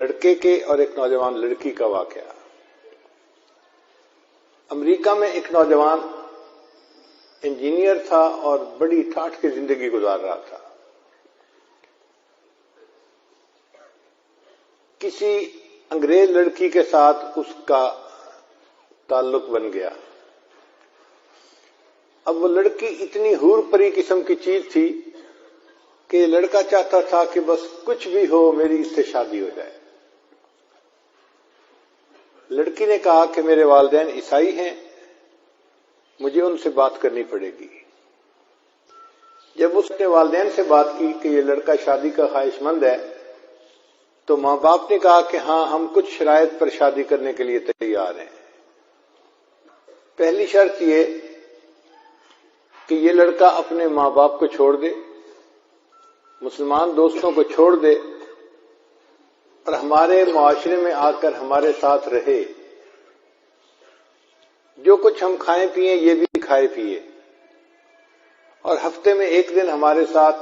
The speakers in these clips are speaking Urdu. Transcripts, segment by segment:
لڑکے کے اور ایک نوجوان لڑکی کا واقعہ۔ امریکہ میں ایک نوجوان انجینئر تھا اور بڑی ٹھاٹھ کی زندگی گزار رہا تھا۔ کسی انگریز لڑکی کے ساتھ اس کا تعلق بن گیا۔ اب وہ لڑکی اتنی حور پری قسم کی چیز تھی کہ یہ لڑکا چاہتا تھا کہ بس کچھ بھی ہو میری اس سے شادی ہو جائے۔ لڑکی نے کہا کہ میرے والدین عیسائی ہیں، مجھے ان سے بات کرنی پڑے گی۔ جب اس نے والدین سے بات کی کہ یہ لڑکا شادی کا خواہش مند ہے تو ماں باپ نے کہا کہ ہاں ہم کچھ شرائط پر شادی کرنے کے لیے تیار ہیں۔ پہلی شرط یہ کہ یہ لڑکا اپنے ماں باپ کو چھوڑ دے، مسلمان دوستوں کو چھوڑ دے اور ہمارے معاشرے میں آ کر ہمارے ساتھ رہے، جو کچھ ہم کھائیں پیئیں یہ بھی کھائے پیئے، اور ہفتے میں ایک دن ہمارے ساتھ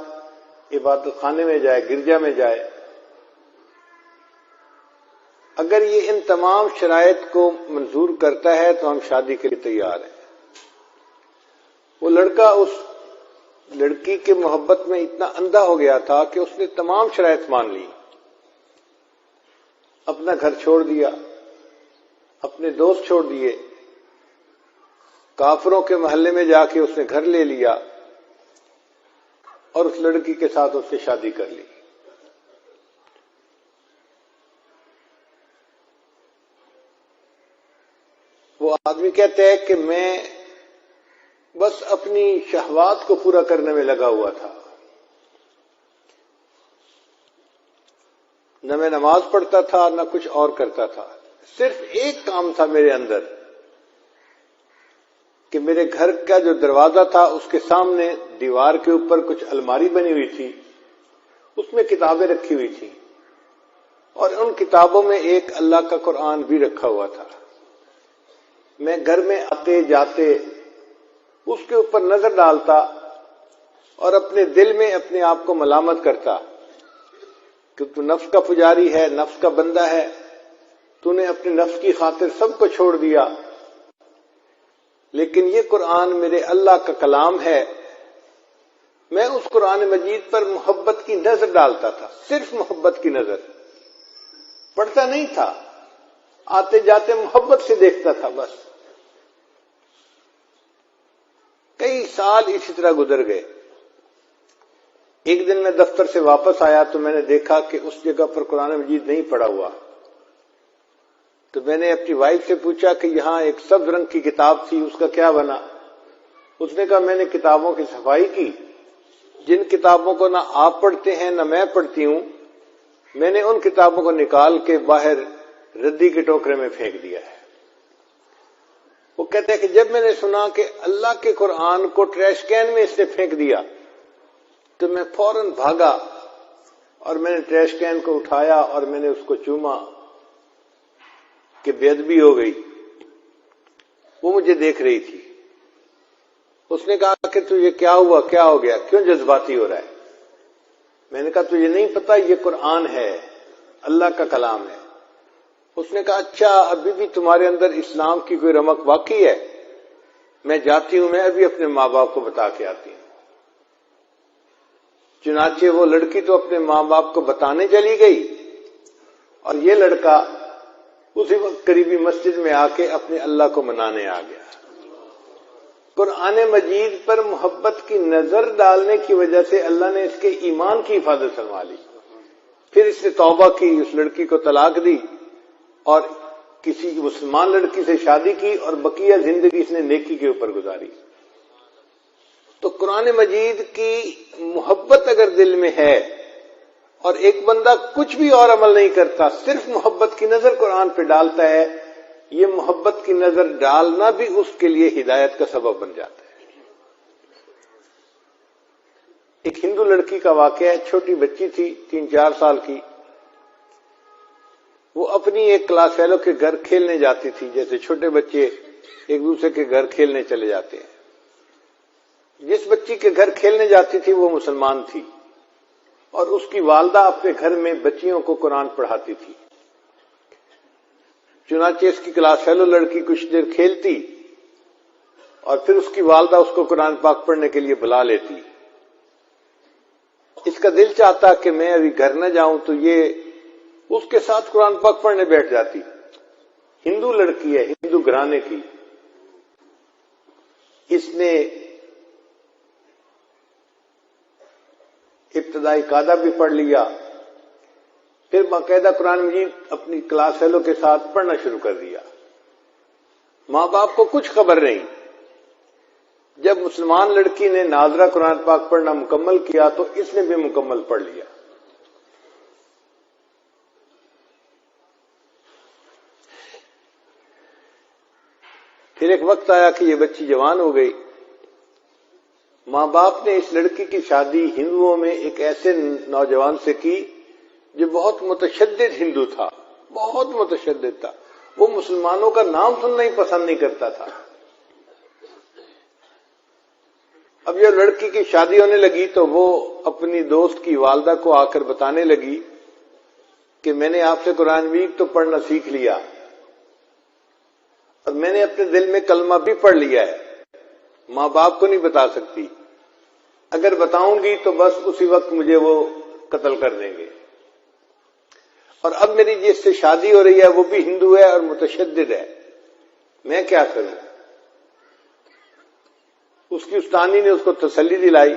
عبادت خانے میں جائے، گرجا میں جائے۔ اگر یہ ان تمام شرائط کو منظور کرتا ہے تو ہم شادی کے لیے تیار ہیں۔ وہ لڑکا اس لڑکی کے محبت میں اتنا اندھا ہو گیا تھا کہ اس نے تمام شرائط مان لی، اپنا گھر چھوڑ دیا، اپنے دوست چھوڑ دیے، کافروں کے محلے میں جا کے اس نے گھر لے لیا اور اس لڑکی کے ساتھ اس نے شادی کر لی۔ وہ آدمی کہتا ہے کہ میں بس اپنی شہوات کو پورا کرنے میں لگا ہوا تھا، نہ میں نماز پڑھتا تھا نہ کچھ اور کرتا تھا، صرف ایک کام تھا میرے اندر کہ میرے گھر کا جو دروازہ تھا اس کے سامنے دیوار کے اوپر کچھ الماری بنی ہوئی تھی، اس میں کتابیں رکھی ہوئی تھی اور ان کتابوں میں ایک اللہ کا قرآن بھی رکھا ہوا تھا۔ میں گھر میں آتے جاتے اس کے اوپر نظر ڈالتا اور اپنے دل میں اپنے آپ کو ملامت کرتا کہ تو نفس کا پجاری ہے، نفس کا بندہ ہے، تو نے اپنے نفس کی خاطر سب کو چھوڑ دیا، لیکن یہ قرآن میرے اللہ کا کلام ہے۔ میں اس قرآن مجید پر محبت کی نظر ڈالتا تھا، صرف محبت کی نظر، پڑھتا نہیں تھا، آتے جاتے محبت سے دیکھتا تھا بس۔ کئی سال اسی طرح گزر گئے۔ ایک دن میں دفتر سے واپس آیا تو میں نے دیکھا کہ اس جگہ پر قرآن مجید نہیں پڑا ہوا، تو میں نے اپنی وائف سے پوچھا کہ یہاں ایک سبز رنگ کی کتاب تھی، اس کا کیا بنا؟ اس نے کہا میں نے کتابوں کی صفائی کی، جن کتابوں کو نہ آپ پڑھتے ہیں نہ میں پڑھتی ہوں، میں نے ان کتابوں کو نکال کے باہر ردی کے ٹوکرے میں پھینک دیا ہے۔ وہ کہتے ہیں کہ جب میں نے سنا کہ اللہ کے قرآن کو ٹریش کین میں اس نے پھینک دیا تو میں فوراً بھاگا اور میں نے ٹریش کین کو اٹھایا اور میں نے اس کو چوما کہ بے ادبی ہو گئی۔ وہ مجھے دیکھ رہی تھی۔ اس نے کہا کہ تجھے کیا ہوا، کیا ہو گیا، کیوں جذباتی ہو رہا ہے؟ میں نے کہا تجھے نہیں پتا یہ قرآن ہے، اللہ کا کلام ہے۔ اس نے کہا اچھا ابھی بھی تمہارے اندر اسلام کی کوئی رمق باقی ہے؟ میں جاتی ہوں، میں ابھی اپنے ماں باپ کو بتا کے آتی ہوں۔ چنانچہ وہ لڑکی تو اپنے ماں باپ کو بتانے چلی گئی اور یہ لڑکا اسی وقت قریبی مسجد میں آ کے اپنے اللہ کو منانے آ گیا۔ قرآن مجید پر محبت کی نظر ڈالنے کی وجہ سے اللہ نے اس کے ایمان کی حفاظت فرما لی۔ پھر اس نے توبہ کی، اس لڑکی کو طلاق دی اور کسی مسلمان لڑکی سے شادی کی اور بقیہ زندگی اس نے نیکی کے اوپر گزاری۔ تو قرآن مجید کی محبت اگر دل میں ہے اور ایک بندہ کچھ بھی اور عمل نہیں کرتا، صرف محبت کی نظر قرآن پہ ڈالتا ہے، یہ محبت کی نظر ڈالنا بھی اس کے لیے ہدایت کا سبب بن جاتا ہے۔ ایک ہندو لڑکی کا واقعہ ہے، چھوٹی بچی تھی 3-4 سال کی، وہ اپنی ایک کلاس فیلو کے گھر کھیلنے جاتی تھی، جیسے چھوٹے بچے ایک دوسرے کے گھر کھیلنے چلے جاتے ہیں۔ جس بچی کے گھر کھیلنے جاتی تھی وہ مسلمان تھی اور اس کی والدہ اپنے گھر میں بچیوں کو قرآن پڑھاتی تھی۔ چنانچہ اس کی کلاس فیلو لڑکی کچھ دیر کھیلتی اور پھر اس کی والدہ اس کو قرآن پاک پڑھنے کے لیے بلا لیتی. اس کا دل چاہتا کہ میں ابھی گھر نہ جاؤں تو یہ اس کے ساتھ قرآن پاک پڑھنے بیٹھ جاتی. ہندو لڑکی ہے، ہندو گھرانے کی. اس نے ابتدائی قاعدہ بھی پڑھ لیا، پھر باقاعدہ قرآن مجید اپنی کلاس فیلو کے ساتھ پڑھنا شروع کر دیا. ماں باپ کو کچھ خبر نہیں. جب مسلمان لڑکی نے ناظرہ قرآن پاک پڑھنا مکمل کیا تو اس نے بھی مکمل پڑھ لیا. پھر ایک وقت آیا کہ یہ بچی جوان ہو گئی. ماں باپ نے اس لڑکی کی شادی ہندوؤں میں ایک ایسے نوجوان سے کی جو بہت متشدد ہندو تھا، بہت متشدد تھا. وہ مسلمانوں کا نام سننا ہی پسند نہیں کرتا تھا. اب جب لڑکی کی شادی ہونے لگی تو وہ اپنی دوست کی والدہ کو آ کر بتانے لگی کہ میں نے آپ سے قرآن مجید تو پڑھنا سیکھ لیا اور میں نے اپنے دل میں کلمہ بھی پڑھ لیا ہے. ماں باپ کو نہیں بتا سکتی، اگر بتاؤں گی تو بس اسی وقت مجھے وہ قتل کر دیں گے. اور اب میری جس سے شادی ہو رہی ہے وہ بھی ہندو ہے اور متشدد ہے، میں کیا کروں؟ اس کی استانی نے اس کو تسلی دلائی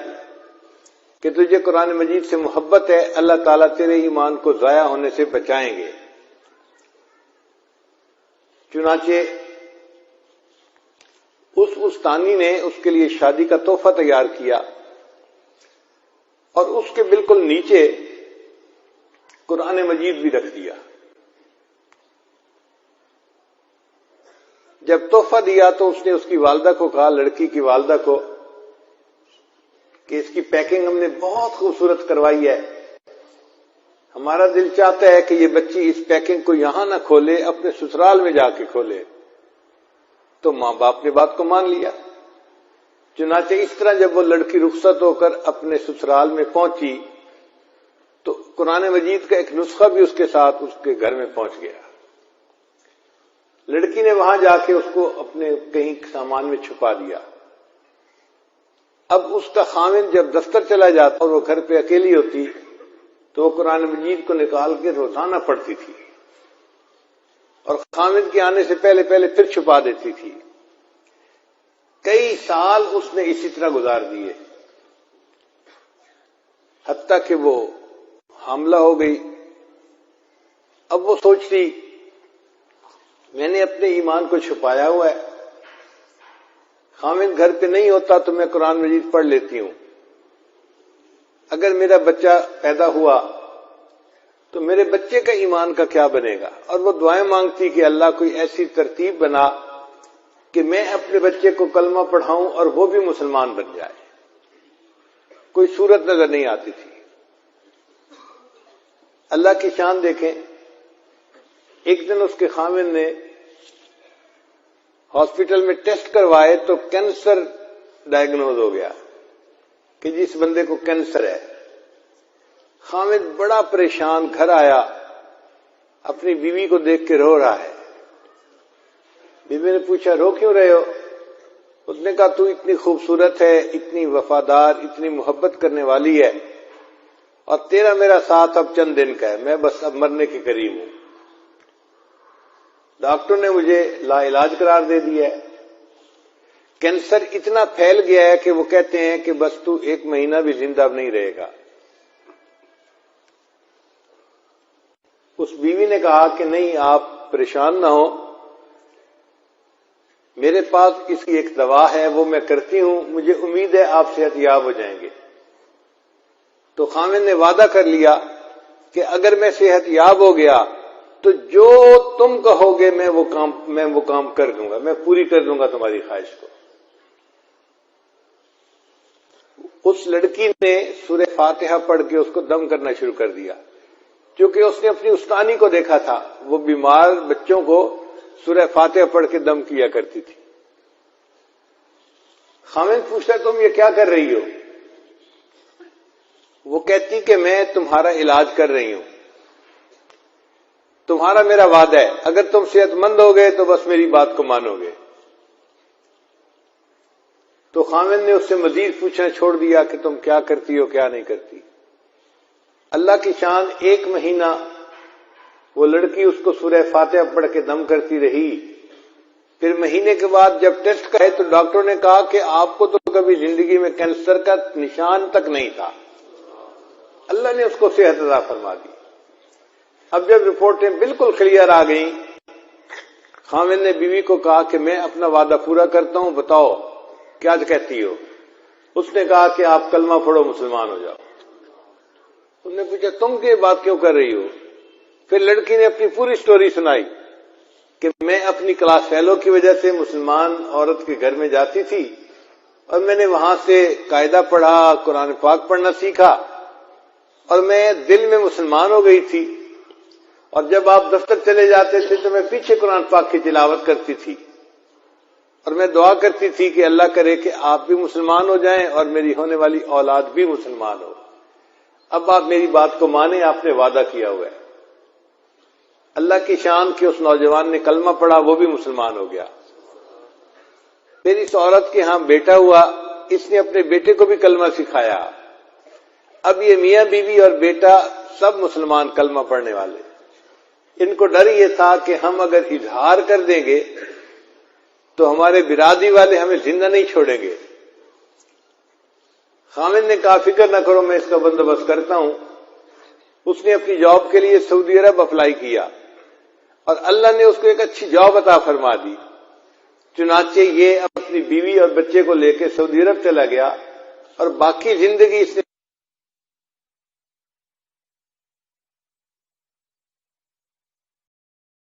کہ تجھے قرآن مجید سے محبت ہے، اللہ تعالیٰ تیرے ایمان کو ضائع ہونے سے بچائیں گے. چنانچہ اس استانی نے اس کے لیے شادی کا تحفہ تیار کیا اور اس کے بالکل نیچے قرآن مجید بھی رکھ دیا. جب تحفہ دیا تو اس نے اس کی والدہ کو کہا، لڑکی کی والدہ کو، کہ اس کی پیکنگ ہم نے بہت خوبصورت کروائی ہے، ہمارا دل چاہتا ہے کہ یہ بچی اس پیکنگ کو یہاں نہ کھولے، اپنے سسرال میں جا کے کھولے. تو ماں باپ نے بات کو مان لیا. چنانچہ اس طرح جب وہ لڑکی رخصت ہو کر اپنے سسرال میں پہنچی تو قرآن مجید کا ایک نسخہ بھی اس کے ساتھ اس کے گھر میں پہنچ گیا. لڑکی نے وہاں جا کے اس کو اپنے کہیں سامان میں چھپا دیا. اب اس کا خاوند جب دفتر چلا جاتا اور وہ گھر پہ اکیلی ہوتی تو وہ قرآن مجید کو نکال کے روزانہ پڑھتی تھی اور خاوند کے آنے سے پہلے پھر چھپا دیتی تھی. کئی سال اس نے اسی طرح گزار دیے حتیٰ کہ وہ حاملہ ہو گئی. اب وہ سوچتی میں نے اپنے ایمان کو چھپایا ہوا ہے، خاوند گھر پہ نہیں ہوتا تو میں قرآن مجید پڑھ لیتی ہوں، اگر میرا بچہ پیدا ہوا تو میرے بچے کا ایمان کا کیا بنے گا. اور وہ دعائیں مانگتی کہ اللہ کوئی ایسی ترتیب بنا کہ میں اپنے بچے کو کلمہ پڑھاؤں اور وہ بھی مسلمان بن جائے. کوئی صورت نظر نہیں آتی تھی. اللہ کی شان دیکھیں، ایک دن اس کے خاوند نے ہاسپٹل میں ٹیسٹ کروائے تو کینسر ڈائگنوز ہو گیا کہ جس بندے کو کینسر ہے. خاوند بڑا پریشان گھر آیا، اپنی بیوی کو دیکھ کے رو رہا ہے. بیوی نے پوچھا رو کیوں رہے ہو؟ اس نے کہا تو اتنی خوبصورت ہے، اتنی وفادار، اتنی محبت کرنے والی ہے اور تیرا میرا ساتھ اب چند دن کا ہے، میں بس اب مرنے کے قریب ہوں. ڈاکٹر نے مجھے لا علاج قرار دے دیا ہے. کینسر اتنا پھیل گیا ہے کہ وہ کہتے ہیں کہ بس تو 1 مہینہ بھی زندہ نہیں رہے گا. اس بیوی نے کہا کہ نہیں آپ پریشان نہ ہو، میرے پاس اس کی ایک دوا ہے وہ میں کرتی ہوں، مجھے امید ہے آپ صحت یاب ہو جائیں گے. تو خاوند نے وعدہ کر لیا کہ اگر میں صحت یاب ہو گیا تو جو تم کہو گے میں وہ کام کر دوں گا، میں پوری کر دوں گا تمہاری خواہش کو. اس لڑکی نے سورہ فاتحہ پڑھ کے اس کو دم کرنا شروع کر دیا، کیونکہ اس نے اپنی استانی کو دیکھا تھا، وہ بیمار بچوں کو سورہ فاتحہ پڑھ کے دم کیا کرتی تھی. خاوند پوچھتا تم یہ کیا کر رہی ہو؟ وہ کہتی کہ میں تمہارا علاج کر رہی ہوں. تمہارا میرا وعدہ ہے اگر تم صحت مند ہو گئے تو بس میری بات کو مانو گے۔ تو خاوند نے اس سے مزید پوچھنا چھوڑ دیا کہ تم کیا کرتی ہو کیا نہیں کرتی۔ اللہ کی شان 1 مہینہ وہ لڑکی اس کو سورہ فاتحہ پڑھ کے دم کرتی رہی، پھر مہینے کے بعد جب ٹیسٹ کرے تو ڈاکٹر نے کہا کہ آپ کو تو کبھی زندگی میں کینسر کا نشان تک نہیں تھا۔ اللہ نے اس کو صحت عطا فرما دی۔ اب جب رپورٹیں بالکل کلیئر آ گئیں، خاوند نے بیوی کو کہا کہ میں اپنا وعدہ پورا کرتا ہوں، بتاؤ کیا کہتی ہو؟ اس نے کہا کہ آپ کلمہ پڑھو مسلمان ہو جاؤ۔ انہوں نے پوچھا تم یہ بات کیوں کر رہی ہو؟ پھر لڑکی نے اپنی پوری سٹوری سنائی کہ میں اپنی کلاس فیلو کی وجہ سے مسلمان عورت کے گھر میں جاتی تھی اور میں نے وہاں سے قاعدہ پڑھا، قرآن پاک پڑھنا سیکھا اور میں دل میں مسلمان ہو گئی تھی، اور جب آپ دفتر چلے جاتے تھے تو میں پیچھے قرآن پاک کی تلاوت کرتی تھی اور میں دعا کرتی تھی کہ اللہ کرے کہ آپ بھی مسلمان ہو جائیں اور میری ہونے والی اولاد بھی مسلمان ہو۔ اب آپ میری بات کو مانیں، آپ نے وعدہ کیا ہوا ہے۔ اللہ کی شان کہ اس نوجوان نے کلمہ پڑھا، وہ بھی مسلمان ہو گیا۔ پھر اس عورت کے ہاں بیٹا ہوا، اس نے اپنے بیٹے کو بھی کلمہ سکھایا۔ اب یہ میاں بیوی اور بیٹا سب مسلمان کلمہ پڑھنے والے۔ ان کو ڈر یہ تھا کہ ہم اگر اظہار کر دیں گے تو ہمارے برادری والے ہمیں زندہ نہیں چھوڑیں گے۔ خاوند نے کہا فکر نہ کرو، میں اس کا بندوبست کرتا ہوں۔ اس نے اپنی جاب کے لیے سعودی عرب اپلائی کیا اور اللہ نے اس کو ایک اچھی جاب عطا فرما دی۔ چنانچہ یہ اپنی بیوی اور بچے کو لے کے سعودی عرب چلا گیا اور باقی زندگی اس نے